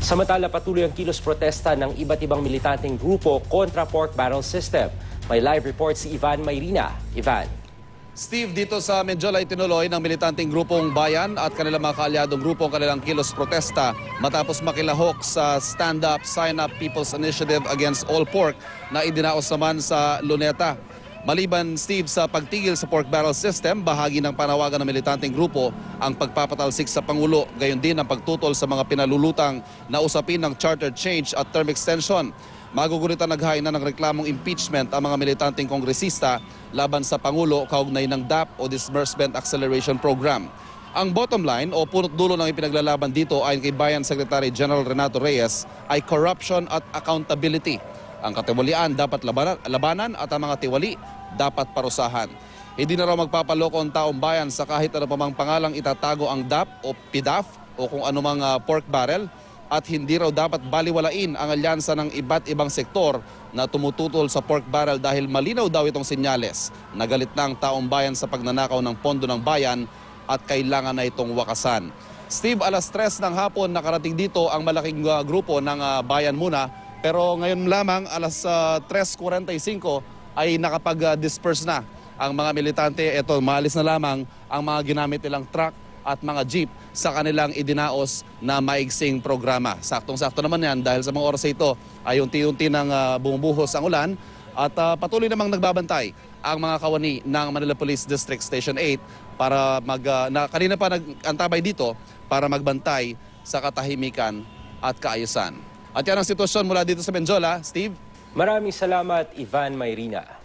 Samantala, patuloy ang kilos protesta ng iba't ibang militanteng grupo kontra pork barrel system. May live report si Ivan Mayrina. Ivan. Steve, dito sa Medjola itinuloy ng militanteng grupong Bayan at kanilang mga kaalyadong grupo ang kanilang kilos protesta matapos makilahok sa Stand Up, Sign Up People's Initiative Against All Pork na idinaos naman sa Luneta. Maliban, Steve, sa pagtigil sa pork barrel system, bahagi ng panawagan ng militanteng grupo ang pagpapatalsik sa Pangulo, gayon din ang pagtutol sa mga pinalulutang na usapin ng charter change at term extension. Magugulitan naghain na ng reklamong impeachment ang mga militanteng kongresista laban sa Pangulo kaugnay ng DAP o Disbursement Acceleration Program. Ang bottom line o punot dulo ng ipinaglalaban dito ayon kay Bayan Secretary General Renato Reyes ay corruption at accountability. Ang katiwalian dapat labanan at ang mga tiwali dapat parusahan. Hindi na raw magpapaloko ang taong bayan sa kahit ano pa mang pangalang itatago ang DAP o PDAF o kung anumang pork barrel. At hindi raw dapat baliwalain ang alyansa ng iba't ibang sektor na tumututol sa pork barrel dahil malinaw daw itong senyales. Nagalit na ang taong bayan sa pagnanakaw ng pondo ng bayan at kailangan na itong wakasan. Steve, alas 3 ng hapon nakarating dito ang malaking grupo ng Bayan Muna. Pero ngayon lamang alas 3:45 ay nakapag-disperse na ang mga militante. Ito, maalis na lamang ang mga ginamit nilang truck at mga jeep sa kanilang idinaos na maigsing programa. Saktong-sakto naman yan dahil sa mga oras ito ay unti-unti nang bumubuhos ang ulan at patuloy namang nagbabantay ang mga kawani ng Manila Police District Station 8 para kanina pa nag-antabay dito para magbantay sa katahimikan at kaayusan. At yan ang sitwasyon mula dito sa Medjola. Steve? Maraming salamat, Ivan Mayrina.